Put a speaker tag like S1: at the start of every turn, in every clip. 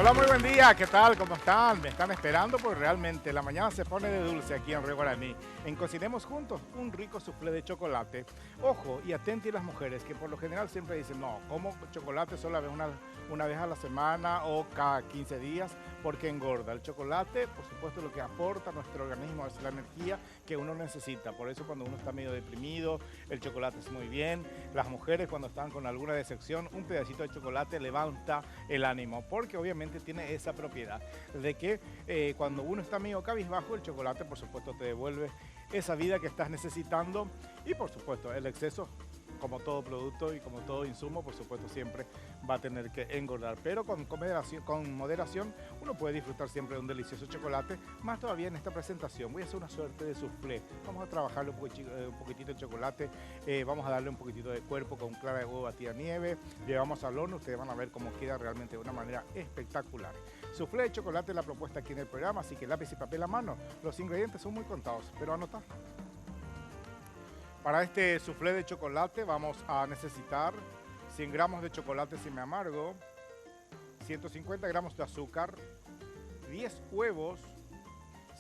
S1: Hola, muy buen día, ¿qué tal? ¿Cómo están? ¿Me están esperando? Pues realmente la mañana se pone de dulce aquí en Río Guaraní. Cocinemos juntos un rico soufflé de chocolate. Ojo, y atenti las mujeres, que por lo general siempre dicen, no, como chocolate solo una vez a la semana o cada 15 días, porque engorda. El chocolate, por supuesto, lo que aporta a nuestro organismo es la energía que uno necesita. Por eso cuando uno está medio deprimido, el chocolate es muy bien. Las mujeres cuando están con alguna decepción, un pedacito de chocolate levanta el ánimo, porque obviamente tiene esa propiedad de que cuando uno está medio cabizbajo, el chocolate por supuesto te devuelve esa vida que estás necesitando y por supuesto el exceso, como todo producto y como todo insumo, por supuesto siempre va a tener que engordar, pero con moderación uno puede disfrutar siempre de un delicioso chocolate, más todavía en esta presentación. Voy a hacer una suerte de soufflé, vamos a trabajarle un poquitito de chocolate, vamos a darle un poquitito de cuerpo con clara de huevo batida a nieve, llevamos al horno, ustedes van a ver cómo queda realmente de una manera espectacular. Soufflé de chocolate es la propuesta aquí en el programa, así que lápiz y papel a mano, los ingredientes son muy contados, pero anota. Para este soufflé de chocolate vamos a necesitar 100 gramos de chocolate semi amargo, 150 gramos de azúcar, 10 huevos,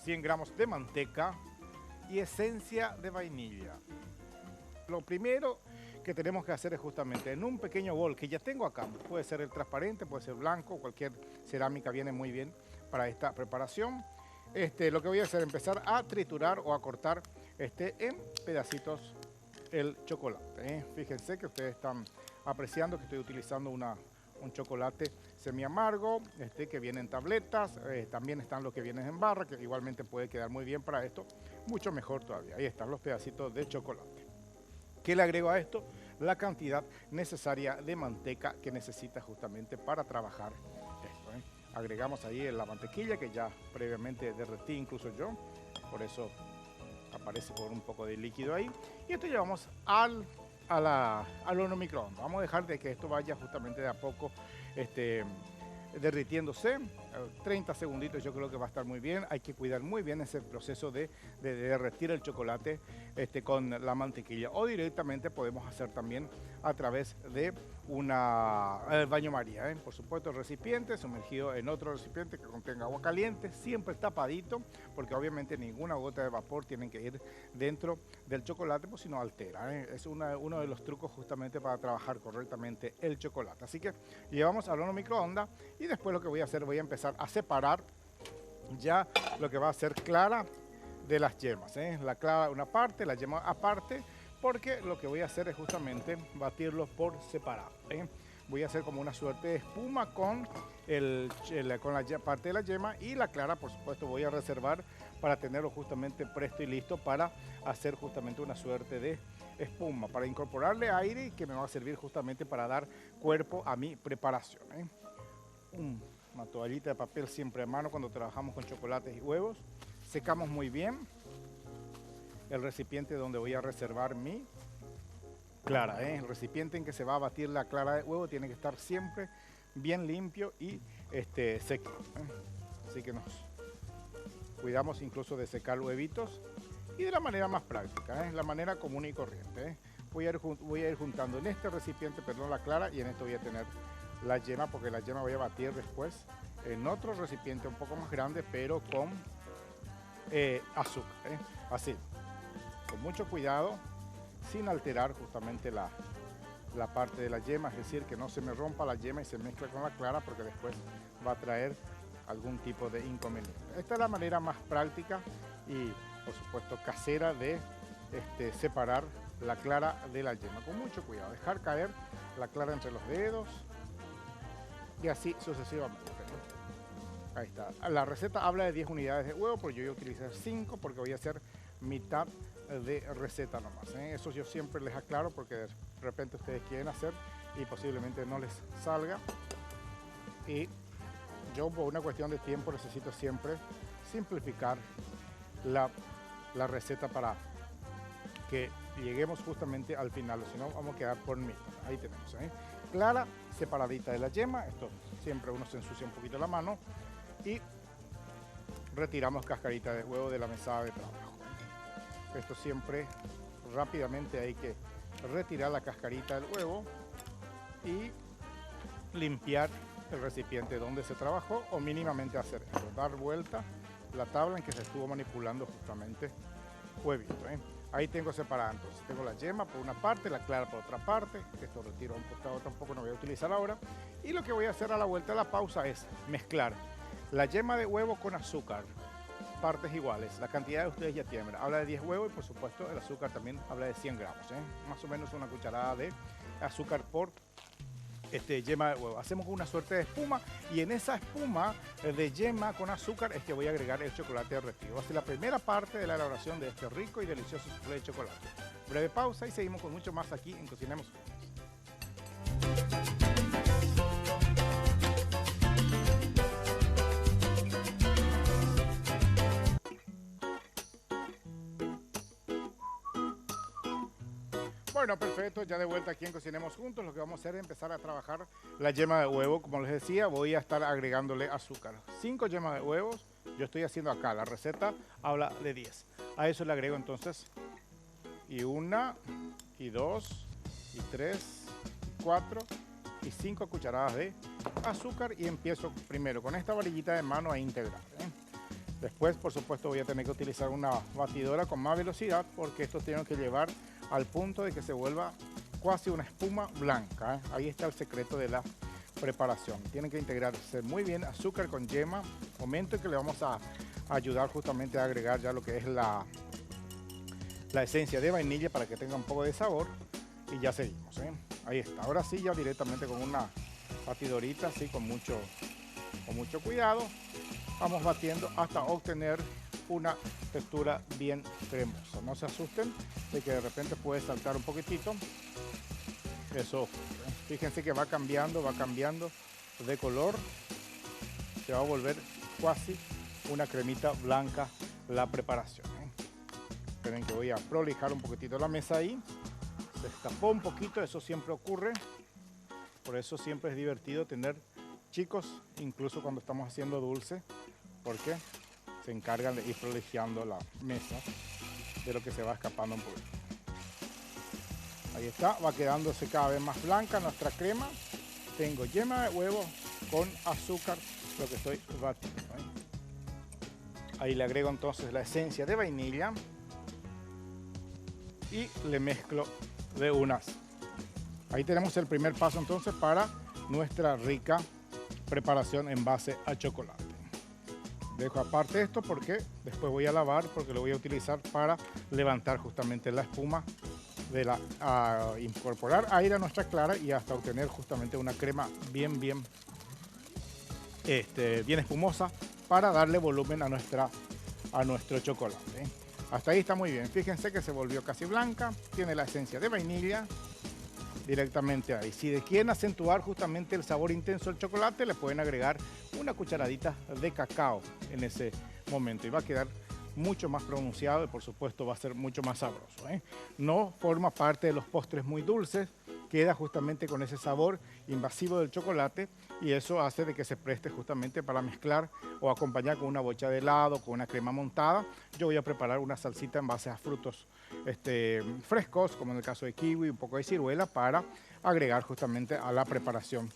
S1: 100 gramos de manteca y esencia de vainilla. Lo primero que tenemos que hacer es justamente en un pequeño bol que ya tengo acá, puede ser el transparente, puede ser blanco, cualquier cerámica viene muy bien para esta preparación. Lo que voy a hacer es empezar a triturar o a cortar en pedacitos el chocolate. Fíjense que ustedes están apreciando que estoy utilizando un chocolate semi amargo, que viene en tabletas, también están los que vienen en barra, que igualmente puede quedar muy bien para esto, mucho mejor todavía. Ahí están los pedacitos de chocolate. ¿Qué le agrego a esto? La cantidad necesaria de manteca que necesita justamente para trabajar esto. Agregamos ahí la mantequilla que ya previamente derretí incluso yo, por eso aparece con un poco de líquido ahí. Y esto llevamos al horno microondas. Vamos a dejar de que esto vaya justamente de a poco derritiéndose. 30 segunditos yo creo que va a estar muy bien. Hay que cuidar muy bien ese proceso de derretir el chocolate con la mantequilla. O directamente podemos hacer también a través de el baño María. Por supuesto, el recipiente sumergido en otro recipiente que contenga agua caliente, siempre tapadito, porque obviamente ninguna gota de vapor tiene que ir dentro del chocolate, pues si no altera. Es uno de los trucos justamente para trabajar correctamente el chocolate. Así que llevamos al horno microondas y después lo que voy a hacer, voy a empezar a separar ya lo que va a ser clara de las yemas. La clara una parte, la yema aparte, porque lo que voy a hacer es justamente batirlos por separado. Voy a hacer como una suerte de espuma con la parte de la yema, y la clara por supuesto voy a reservar para tenerlo justamente presto y listo para hacer justamente una suerte de espuma, para incorporarle aire que me va a servir justamente para dar cuerpo a mi preparación. Una toallita de papel siempre a mano cuando trabajamos con chocolates y huevos. Secamos muy bien el recipiente donde voy a reservar mi clara. El recipiente en que se va a batir la clara de huevo tiene que estar siempre bien limpio y seco. Así que nos cuidamos incluso de secar huevitos y de la manera más práctica, la manera común y corriente. Voy a ir juntando en este recipiente, perdón, la clara, y en esto voy a tener la yema, porque la yema voy a batir después en otro recipiente un poco más grande, pero con azúcar. Así, con mucho cuidado, sin alterar justamente la parte de la yema, es decir, que no se me rompa la yema y se mezcla con la clara, porque después va a traer algún tipo de inconveniente. Esta es la manera más práctica y por supuesto casera de separar la clara de la yema. Con mucho cuidado, dejar caer la clara entre los dedos y así sucesivamente. Ahí está. La receta habla de 10 unidades de huevo, pero yo voy a utilizar 5 porque voy a hacer mitad de receta nomás. Eso yo siempre les aclaro, porque de repente ustedes quieren hacer y posiblemente no les salga. Y yo, por una cuestión de tiempo, necesito siempre simplificar la receta para que lleguemos justamente al final, o si no vamos a quedar por mí. Ahí tenemos, clara separadita de la yema. Esto siempre uno se ensucia un poquito la mano y retiramos cascarita de huevo de la mesada de trabajo. Esto siempre rápidamente hay que retirar la cascarita del huevo y limpiar el recipiente donde se trabajó o mínimamente hacer esto, dar vuelta la tabla en que se estuvo manipulando justamente huevito. Ahí tengo separada, entonces tengo la yema por una parte, la clara por otra parte, esto retiro a un costado, tampoco no voy a utilizar ahora. Y lo que voy a hacer a la vuelta de la pausa es mezclar la yema de huevo con azúcar, partes iguales. La cantidad de ustedes ya tienen, habla de 10 huevos y por supuesto el azúcar también habla de 100 gramos, más o menos una cucharada de azúcar por yema de huevo. Hacemos una suerte de espuma y en esa espuma de yema con azúcar es que voy a agregar el chocolate derretido. Va a ser la primera parte de la elaboración de este rico y delicioso soufflé de chocolate. Breve pausa y seguimos con mucho más aquí en Cocinemos Juntos. Bueno, perfecto, ya de vuelta aquí en Cocinemos Juntos. Lo que vamos a hacer es empezar a trabajar la yema de huevo. Como les decía, voy a estar agregándole azúcar. 5 yemas de huevos, yo estoy haciendo acá, la receta habla de 10. A eso le agrego entonces y 1, y 2, y 3, y 4, y 5 cucharadas de azúcar y empiezo primero con esta varillita de mano a integrar. Después, por supuesto, voy a tener que utilizar una batidora con más velocidad porque esto tiene que llevar al punto de que se vuelva casi una espuma blanca. Ahí está el secreto de la preparación. Tienen que integrarse muy bien azúcar con yema, momento en que le vamos a ayudar justamente a agregar ya lo que es la esencia de vainilla para que tenga un poco de sabor y ya seguimos. Ahí está. Ahora sí, ya directamente con una batidorita, así con mucho cuidado, vamos batiendo hasta obtener una textura bien cremosa. No se asusten de que de repente puede saltar un poquitito. Eso, fíjense que va cambiando de color. Se va a volver casi una cremita blanca la preparación. Esperen que voy a prolijar un poquitito la mesa ahí. Se escapó un poquito, eso siempre ocurre. Por eso siempre es divertido tener chicos, incluso cuando estamos haciendo dulce, porque se encargan de ir prolijeando la mesa de lo que se va escapando un poquito. Ahí está, va quedándose cada vez más blanca nuestra crema. Tengo yema de huevo con azúcar, lo que estoy batiendo. Ahí le agrego entonces la esencia de vainilla y le mezclo de unas. Ahí tenemos el primer paso entonces para nuestra rica preparación en base a chocolate. Dejo aparte esto porque después voy a lavar, porque lo voy a utilizar para levantar justamente la espuma, a incorporar aire a nuestra clara y hasta obtener justamente una crema bien espumosa para darle volumen a nuestro chocolate. Hasta ahí está muy bien. Fíjense que se volvió casi blanca, tiene la esencia de vainilla directamente ahí. Si quieren acentuar justamente el sabor intenso del chocolate, le pueden agregar una cucharadita de cacao en ese momento y va a quedar mucho más pronunciado y por supuesto va a ser mucho más sabroso. No forma parte de los postres muy dulces, queda justamente con ese sabor invasivo del chocolate y eso hace de que se preste justamente para mezclar o acompañar con una bocha de helado, con una crema montada. Yo voy a preparar una salsita en base a frutos frescos, como en el caso de kiwi, un poco de ciruela, para agregar justamente a la preparación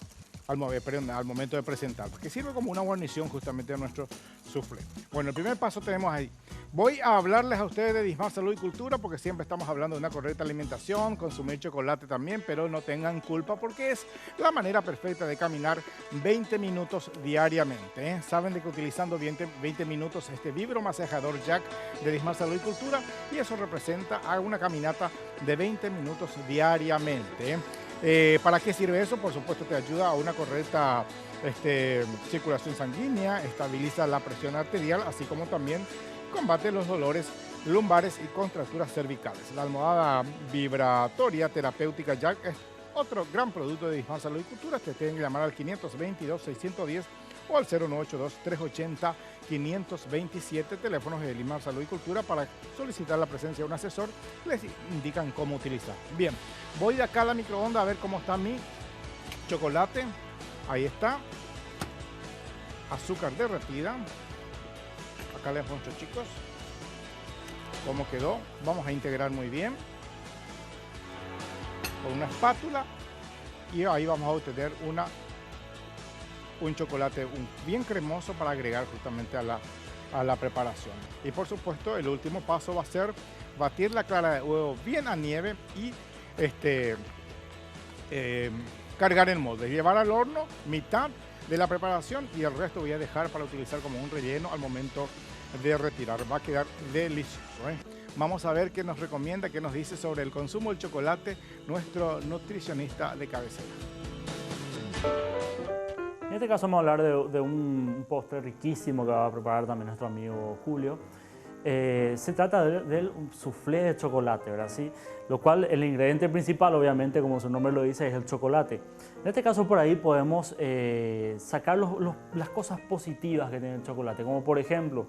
S1: al momento de presentar, que sirve como una guarnición justamente de nuestro soufflé. Bueno, el primer paso tenemos ahí. Voy a hablarles a ustedes de Dismar Salud y Cultura porque siempre estamos hablando de una correcta alimentación, consumir chocolate también, pero no tengan culpa porque es la manera perfecta de caminar 20 minutos diariamente. Saben de que utilizando 20 minutos este vibromasajador Jack de Dismar Salud y Cultura y eso representa a una caminata de 20 minutos diariamente. ¿Para qué sirve eso? Por supuesto te ayuda a una correcta circulación sanguínea, estabiliza la presión arterial, así como también combate los dolores lumbares y contracturas cervicales. La almohada vibratoria terapéutica Jack es otro gran producto de Dismar Salud y Cultura. Te tienen que llamar al 522-610 o al 0982-380-527, teléfonos de Dismar Salud y Cultura para solicitar la presencia de un asesor. Les indican cómo utilizar. Bien, voy de acá a la microonda a ver cómo está mi chocolate. Ahí está. Azúcar derretida. Acá les muestro, chicos, cómo quedó. Vamos a integrar muy bien con una espátula y ahí vamos a obtener una un chocolate bien cremoso para agregar justamente a la preparación. Y por supuesto el último paso va a ser batir la clara de huevo bien a nieve y cargar el molde, llevar al horno mitad de la preparación y el resto voy a dejar para utilizar como un relleno al momento de retirar. Va a quedar delicioso, ¿eh? Vamos a ver qué nos recomienda, qué nos dice sobre el consumo del chocolate nuestro nutricionista de cabecera.
S2: En este caso vamos a hablar de un postre riquísimo que va a preparar también nuestro amigo Julio. Se trata del soufflé de chocolate, ¿verdad? ¿Sí? Lo cual el ingrediente principal, obviamente, como su nombre lo dice, es el chocolate. En este caso por ahí podemos sacar las cosas positivas que tiene el chocolate, como por ejemplo,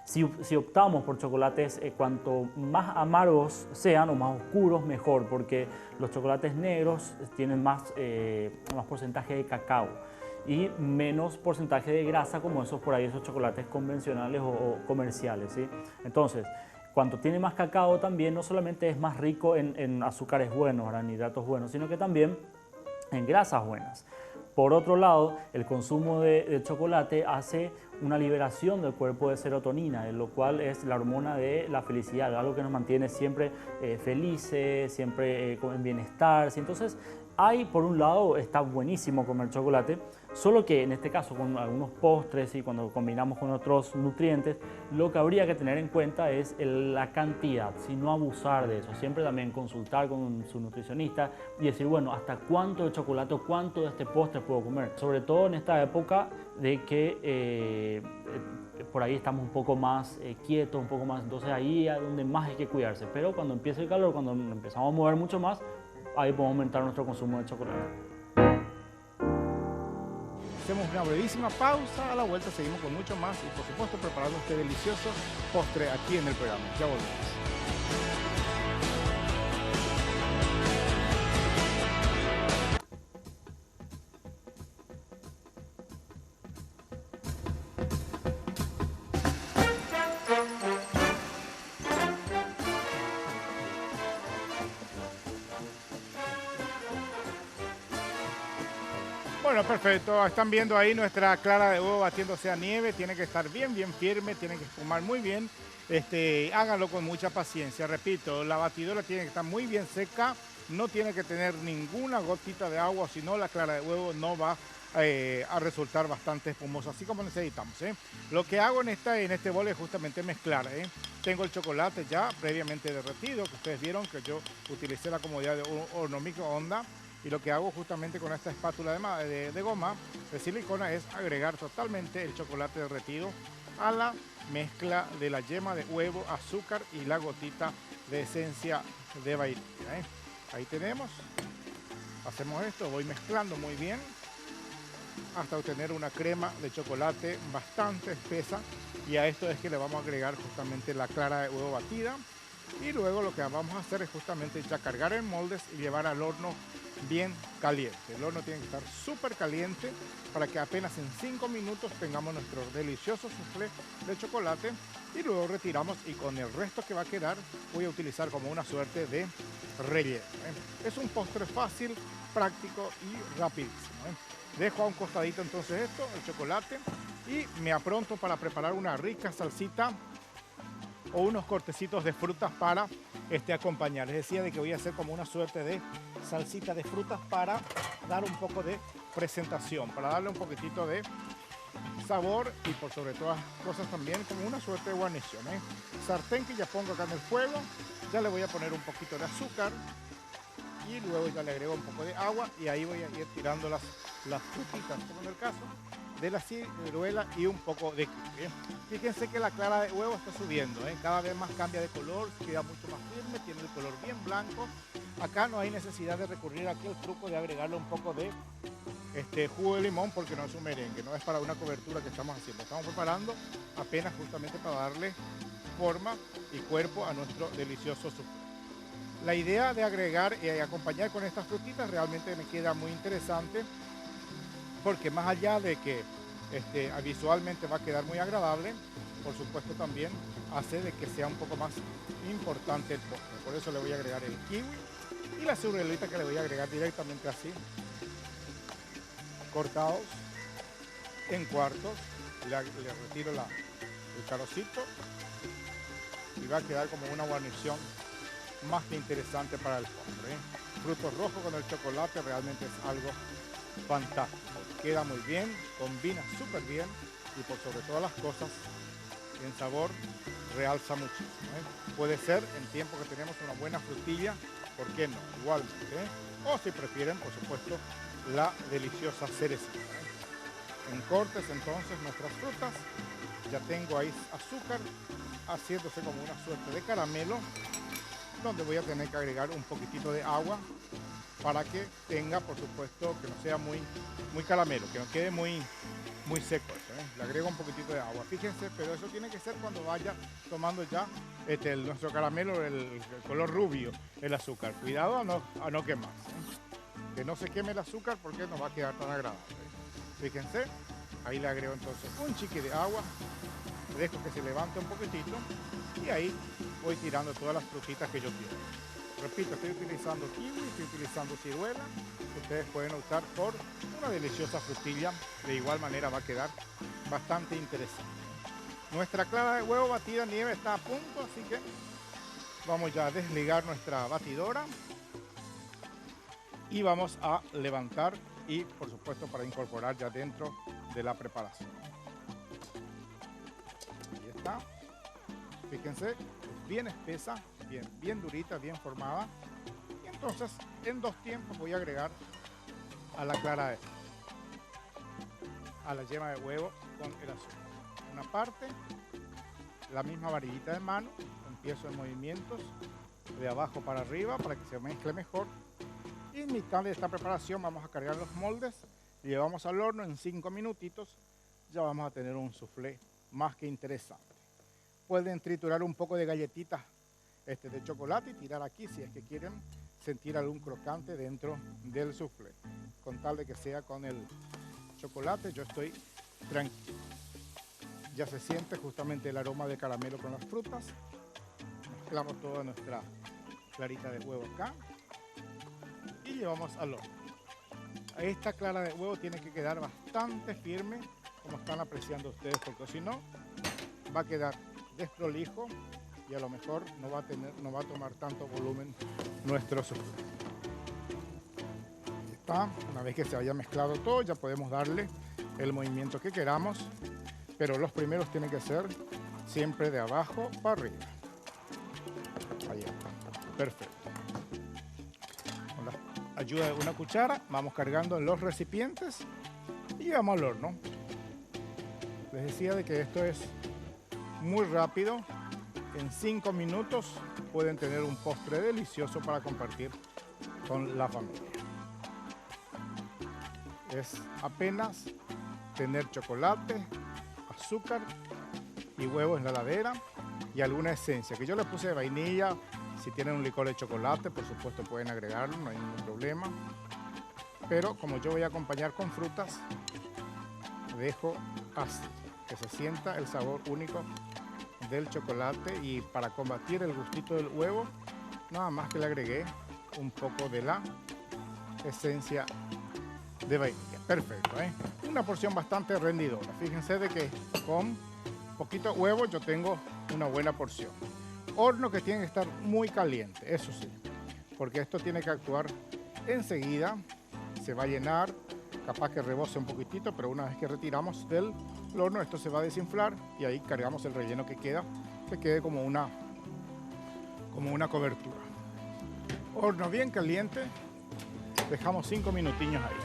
S2: si optamos por chocolates, cuanto más amargos sean o más oscuros, mejor, porque los chocolates negros tienen más porcentaje de cacao y menos porcentaje de grasa como esos por ahí, esos chocolates convencionales o comerciales, ¿sí? Entonces, cuanto tiene más cacao también no solamente es más rico en azúcares buenos, en hidratos buenos, sino que también en grasas buenas. Por otro lado, el consumo de chocolate hace una liberación del cuerpo de serotonina, lo cual es la hormona de la felicidad, algo que nos mantiene siempre felices, siempre con bienestar. Entonces, por un lado, está buenísimo comer chocolate, solo que en este caso con algunos postres y cuando combinamos con otros nutrientes, lo que habría que tener en cuenta es la cantidad, si no abusar de eso. Siempre también consultar con su nutricionista y decir, bueno, hasta cuánto de chocolate o cuánto de este postre puedo comer. Sobre todo en esta época de que por ahí estamos un poco más quietos, un poco más, entonces ahí es donde más hay que cuidarse. Pero cuando empiece el calor, cuando empezamos a mover mucho más, ahí podemos aumentar nuestro consumo de chocolate.
S1: Hacemos una brevísima pausa, a la vuelta seguimos con mucho más y por supuesto preparando este delicioso postre aquí en el programa. Ya volvemos. Bueno, perfecto. Están viendo ahí nuestra clara de huevo batiéndose a nieve. Tiene que estar bien firme, tiene que espumar muy bien. Háganlo con mucha paciencia. Repito, la batidora tiene que estar muy bien seca. No tiene que tener ninguna gotita de agua, si no la clara de huevo no va a resultar bastante espumosa, así como necesitamos, ¿eh? Lo que hago en este bol es justamente mezclar, ¿eh? Tengo el chocolate ya previamente derretido, que ustedes vieron que yo utilicé la comodidad de un horno microondas. Y lo que hago justamente con esta espátula de goma de silicona es agregar totalmente el chocolate derretido a la mezcla de la yema de huevo, azúcar y la gotita de esencia de vainilla, ¿eh? Ahí tenemos. Hacemos esto, voy mezclando muy bien hasta obtener una crema de chocolate bastante espesa. Y a esto es que le vamos a agregar justamente la clara de huevo batida. Y luego lo que vamos a hacer es justamente ya cargar en moldes y llevar al horno bien caliente. El horno tiene que estar súper caliente para que apenas en 5 minutos tengamos nuestro delicioso soufflé de chocolate y luego retiramos y con el resto que va a quedar voy a utilizar como una suerte de relleno, ¿eh? Es un postre fácil, práctico y rapidísimo, ¿eh? Dejo a un costadito entonces esto, el chocolate, y me apronto para preparar una rica salsita o unos cortecitos de frutas para acompañar. Les decía de que voy a hacer como una suerte de salsita de frutas para dar un poco de presentación, para darle un poquitito de sabor y por sobre todas cosas también como una suerte de guarnición, ¿eh? Sartén que ya pongo acá en el fuego, ya le voy a poner un poquito de azúcar y luego ya le agrego un poco de agua y ahí voy a ir tirando las frutitas, como en el caso de la ciruela y un poco de kiwi, ¿eh? Fíjense que la clara de huevo está subiendo, ¿eh? Cada vez más cambia de color, queda mucho más firme, tiene el color bien blanco. Acá no hay necesidad de recurrir aquí al truco de agregarle un poco de jugo de limón porque no es un merengue, no es para una cobertura que estamos haciendo. Estamos preparando apenas justamente para darle forma y cuerpo a nuestro delicioso soufflé. La idea de agregar y acompañar con estas frutitas realmente me queda muy interesante porque más allá de que visualmente va a quedar muy agradable, por supuesto también hace de que sea un poco más importante el postre. Por eso le voy a agregar el kiwi y la ciruelita que le voy a agregar directamente así, cortados en cuartos, le retiro el carocito y va a quedar como una guarnición más que interesante para el postre. Frutos rojos con el chocolate realmente es algo fantástico. Queda muy bien, combina súper bien y por sobre todas las cosas, en sabor realza muchísimo. Puede ser en tiempo que tenemos una buena frutilla, ¿por qué no? Igualmente. O si prefieren, por supuesto, la deliciosa cerecita. En cortes entonces nuestras frutas. Ya tengo ahí azúcar haciéndose como una suerte de caramelo, donde voy a tener que agregar un poquitito de agua para que tenga, por supuesto, que no sea muy caramelo, que no quede muy seco eso, ¿eh? Le agrego un poquitito de agua, fíjense, pero eso tiene que ser cuando vaya tomando ya nuestro caramelo, el color rubio, el azúcar. Cuidado a no quemarse, ¿eh? Que no se queme el azúcar porque no va a quedar tan agradable. Fíjense, ahí le agrego entonces un chiqui de agua, dejo que se levante un poquitito y ahí voy tirando todas las frutitas que yo quiero. Repito, estoy utilizando kiwi, estoy utilizando ciruela. Ustedes pueden optar por una deliciosa frutilla. De igual manera va a quedar bastante interesante. Nuestra clara de huevo batida en nieve está a punto, así que vamos ya a desligar nuestra batidora. Y vamos a levantar y, por supuesto, para incorporar ya dentro de la preparación. Ahí está. Fíjense, es bien espesa, bien durita, bien formada. Y entonces, en 2 tiempos voy a agregar a la clara a la yema de huevo con el azúcar. Una parte, la misma varillita de mano, empiezo en movimientos de abajo para arriba para que se mezcle mejor. Y en mitad de esta preparación vamos a cargar los moldes, llevamos al horno en 5 minutitos, ya vamos a tener un soufflé más que interesante. Pueden triturar un poco de galletitas de chocolate y tirar aquí si es que quieren sentir algún crocante dentro del soufflé. Con tal de que sea con el chocolate, yo estoy tranquilo. Ya se siente justamente el aroma de caramelo con las frutas. Mezclamos toda nuestra clarita de huevo acá y llevamos al horno. Esta clara de huevo tiene que quedar bastante firme, como están apreciando ustedes, porque si no va a quedar desprolijo y a lo mejor no va a tomar tanto volumen nuestro soufflé. Está, una vez que se haya mezclado todo, ya podemos darle el movimiento que queramos, pero los primeros tienen que ser siempre de abajo para arriba. Ahí está, perfecto. Con la ayuda de una cuchara vamos cargando en los recipientes y vamos al horno. Les decía de que esto es muy rápido. En 5 minutos pueden tener un postre delicioso para compartir con la familia. Es apenas tener chocolate, azúcar y huevos en la heladera y alguna esencia, que yo le puse de vainilla. Si tienen un licor de chocolate, por supuesto pueden agregarlo, no hay ningún problema. Pero como yo voy a acompañar con frutas, dejo así, que se sienta el sabor único del chocolate, y para combatir el gustito del huevo, nada más que le agregué un poco de la esencia de vainilla. Perfecto, ¿eh? Una porción bastante rendidora. Fíjense de que con poquito huevo yo tengo una buena porción. Horno que tiene que estar muy caliente, eso sí, porque esto tiene que actuar enseguida. Se va a llenar, capaz que rebose un poquitito, pero una vez que retiramos del horno esto se va a desinflar y ahí cargamos el relleno que queda, que quede como una cobertura. Horno bien caliente, dejamos 5 minutillos ahí.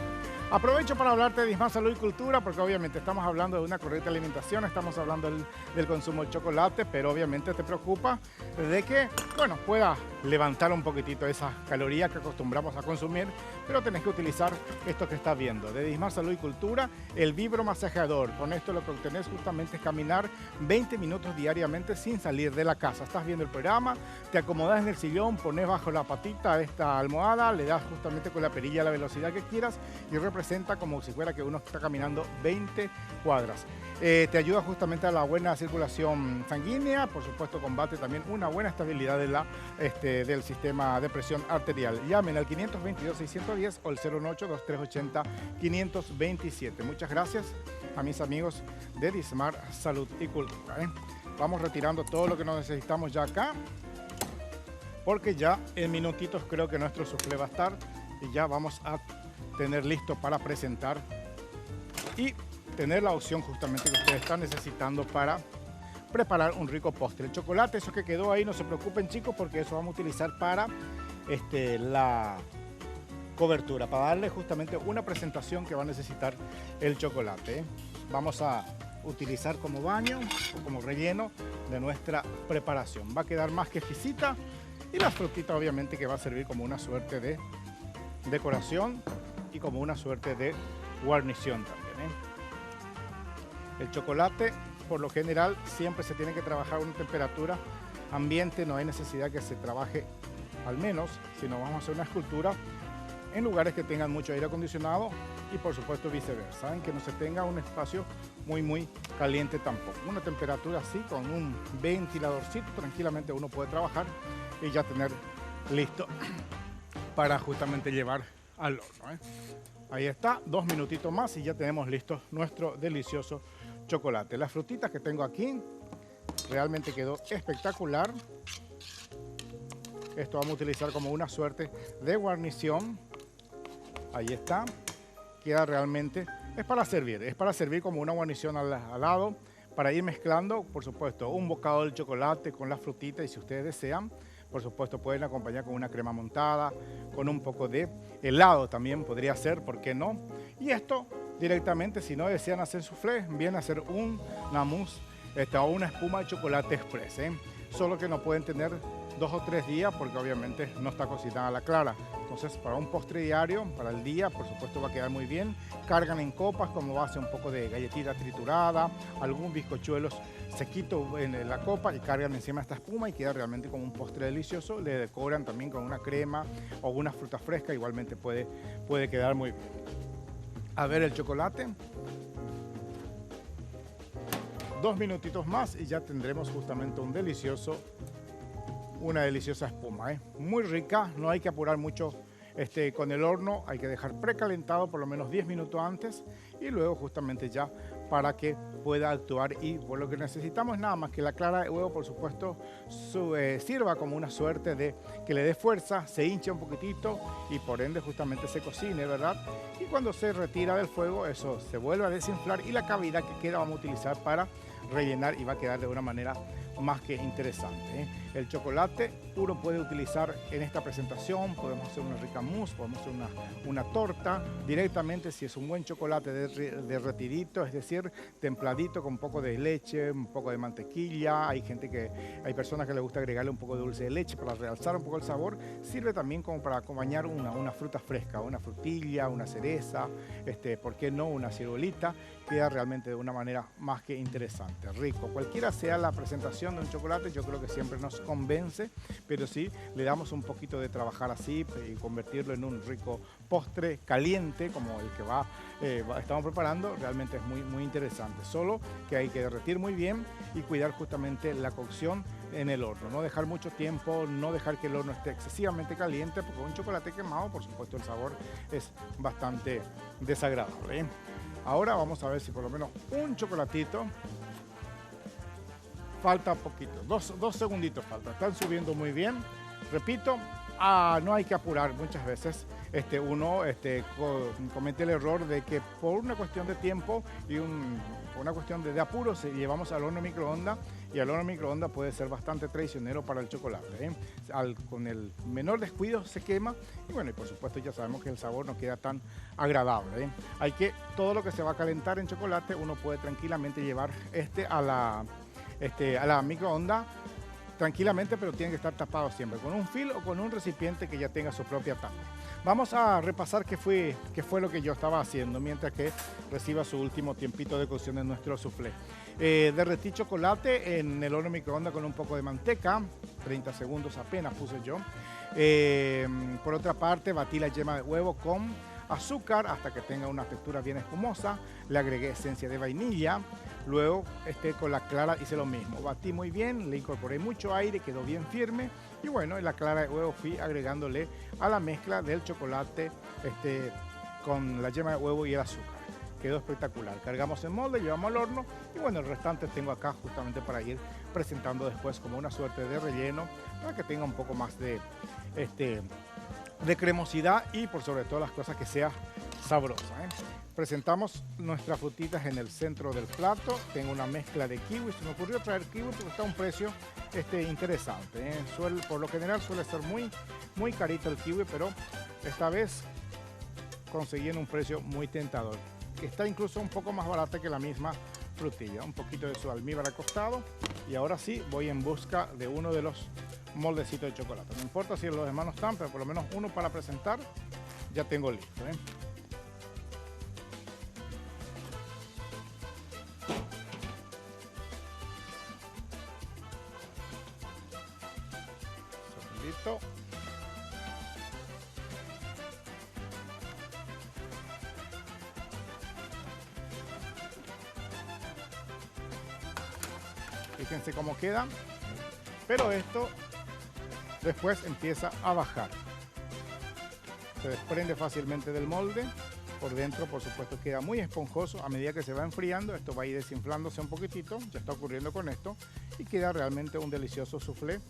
S1: Aprovecho para hablarte de Dismar Salud y Cultura, porque obviamente estamos hablando de una correcta alimentación, estamos hablando del consumo de chocolate, pero obviamente te preocupa de que, bueno, pueda levantar un poquitito esas calorías que acostumbramos a consumir, pero tenés que utilizar esto que estás viendo, de Dismar Salud y Cultura, el vibromasajeador. Con esto lo que obtenés justamente es caminar 20 minutos diariamente sin salir de la casa. Estás viendo el programa, te acomodás en el sillón, pones bajo la patita esta almohada, le das justamente con la perilla la velocidad que quieras y representa como si fuera que uno está caminando 20 cuadras. Te ayuda justamente a la buena circulación sanguínea, por supuesto combate también una buena estabilidad de del sistema de presión arterial. Llamen al 522-610 o el 018-2380-527. Muchas gracias a mis amigos de Dismar Salud y Cultura. Vamos retirando todo lo que nos necesitamos ya acá, porque ya en minutitos creo que nuestro soufflé va a estar y ya vamos a tener listo para presentar y tener la opción justamente que ustedes están necesitando para preparar un rico postre. El chocolate, eso que quedó ahí, no se preocupen chicos, porque eso vamos a utilizar para la cobertura, para darle justamente una presentación que va a necesitar el chocolate. Vamos a utilizar como baño o como relleno de nuestra preparación. Va a quedar más que exquisita y la frutita obviamente que va a servir como una suerte de decoración y como una suerte de guarnición también. El chocolate por lo general siempre se tiene que trabajar a una temperatura ambiente, no hay necesidad que se trabaje al menos, si no vamos a hacer una escultura en lugares que tengan mucho aire acondicionado y por supuesto viceversa, en que no se tenga un espacio muy caliente tampoco. Una temperatura así con un ventiladorcito tranquilamente uno puede trabajar y ya tener listo para justamente llevar al horno. Ahí está, 2 minutitos más y ya tenemos listo nuestro delicioso chocolate. Las frutitas que tengo aquí realmente quedó espectacular. Esto vamos a utilizar como una suerte de guarnición. Ahí está, queda realmente, es para servir como una guarnición al lado, para ir mezclando, por supuesto, un bocado de chocolate con la frutita y si ustedes desean, por supuesto pueden acompañar con una crema montada, con un poco de helado también podría ser, ¿por qué no? Y esto directamente, si no desean hacer soufflé, viene a hacer una mousse o una espuma de chocolate express, solo que no pueden tener 2 o 3 días porque obviamente no está cocinada a la clara. Entonces para un postre diario, para el día, por supuesto va a quedar muy bien. Cargan en copas como base un poco de galletita triturada, algún bizcochuelos sequito en la copa y cargan encima esta espuma y queda realmente como un postre delicioso. Le decoran también con una crema o una fruta fresca, igualmente puede quedar muy bien. A ver el chocolate. 2 minutitos más y ya tendremos justamente una deliciosa espuma, muy rica, no hay que apurar mucho con el horno, hay que dejar precalentado por lo menos 10 minutos antes y luego justamente ya para que pueda actuar y por lo que necesitamos nada más que la clara de huevo, por supuesto, sirva como una suerte de que le dé fuerza, se hinche un poquitito y por ende justamente se cocine, ¿verdad? Y cuando se retira del fuego eso se vuelve a desinflar y la cavidad que queda vamos a utilizar para rellenar y va a quedar de una manera más que interesante. El chocolate uno puede utilizar en esta presentación, podemos hacer una rica mousse, podemos hacer una torta directamente si es un buen chocolate derretidito, es decir, templadito con un poco de leche, un poco de mantequilla. Hay personas que les gusta agregarle un poco de dulce de leche para realzar un poco el sabor. Sirve también como para acompañar una fruta fresca, una frutilla, una cereza, ¿por qué no? Una ciruelita. Queda realmente de una manera más que interesante, rico. Cualquiera sea la presentación de un chocolate, yo creo que siempre nos convence, pero sí le damos un poquito de trabajar así y convertirlo en un rico postre caliente como el que estamos preparando, realmente es muy interesante. Solo que hay que derretir muy bien y cuidar justamente la cocción en el horno, no dejar mucho tiempo, no dejar que el horno esté excesivamente caliente, porque un chocolate quemado, por supuesto, el sabor es bastante desagradable. Ahora vamos a ver si por lo menos un chocolatito, falta poquito, dos segunditos falta, están subiendo muy bien, repito, no hay que apurar muchas veces, uno comete el error de que por una cuestión de tiempo y por una cuestión de apuro llevamos al horno microondas y al horno microondas puede ser bastante traicionero para el chocolate. Con el menor descuido se quema y bueno, y por supuesto ya sabemos que el sabor no queda tan agradable. Todo lo que se va a calentar en chocolate uno puede tranquilamente llevar a la microondas tranquilamente, pero tiene que estar tapado siempre con un film o con un recipiente que ya tenga su propia tapa. Vamos a repasar qué fue lo que yo estaba haciendo mientras que reciba su último tiempito de cocción en nuestro soufflé. Derretí chocolate en el horno microondas con un poco de manteca, 30 segundos apenas puse yo. Por otra parte, batí la yema de huevo con azúcar hasta que tenga una textura bien espumosa. Le agregué esencia de vainilla. Luego con la clara hice lo mismo. Batí muy bien, le incorporé mucho aire, quedó bien firme. Y bueno, en la clara de huevo fui agregándole a la mezcla del chocolate con la yema de huevo y el azúcar. quedó espectacular. Cargamos el molde, llevamos al horno y bueno, el restante tengo acá justamente para ir presentando después como una suerte de relleno para que tenga un poco más de cremosidad y por sobre todas las cosas que sea sabrosa, ¿eh? Presentamos nuestras frutitas en el centro del plato. Tengo una mezcla de kiwi. Se me ocurrió traer kiwi porque está a un precio interesante, ¿eh? Por lo general suele ser muy carito el kiwi, pero esta vez conseguí en un precio muy tentador. Que está incluso un poco más barata que la misma frutilla. Un poquito de su almíbar al costado. Y ahora sí voy en busca de uno de los moldecitos de chocolate. No importa si los demás no están, pero por lo menos uno para presentar ya tengo listo, ¿eh? Listo. Fíjense cómo queda, pero esto después empieza a bajar. Se desprende fácilmente del molde. Por dentro, por supuesto, queda muy esponjoso. A medida que se va enfriando, esto va a ir desinflándose un poquitito. Ya está ocurriendo con esto. Y queda realmente un delicioso soufflé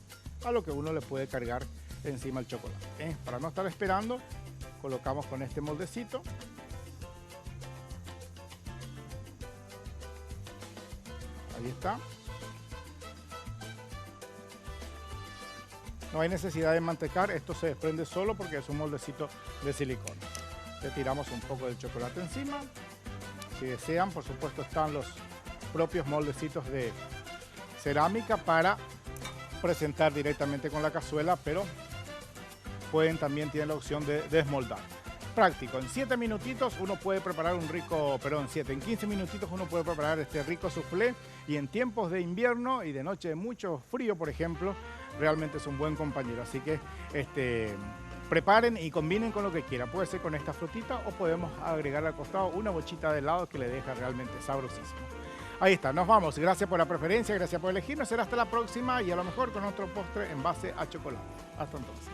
S1: a lo que uno le puede cargar encima el chocolate, ¿eh? Para no estar esperando, colocamos con este moldecito. Ahí está. No hay necesidad de mantecar, esto se desprende solo porque es un moldecito de silicona. Le tiramos un poco de chocolate encima. Si desean, por supuesto, están los propios moldecitos de cerámica para presentar directamente con la cazuela, pero también tienen la opción de desmoldar. Práctico, en 7 minutitos uno puede preparar en 15 minutitos uno puede preparar este rico soufflé, y en tiempos de invierno y de noche de mucho frío, por ejemplo, realmente es un buen compañero. Así que preparen y combinen con lo que quieran. Puede ser con esta frutita o podemos agregar al costado una bochita de helado que le deja realmente sabrosísimo. Ahí está, nos vamos. Gracias por la preferencia, gracias por elegirnos. Será hasta la próxima y a lo mejor con otro postre en base a chocolate. Hasta entonces.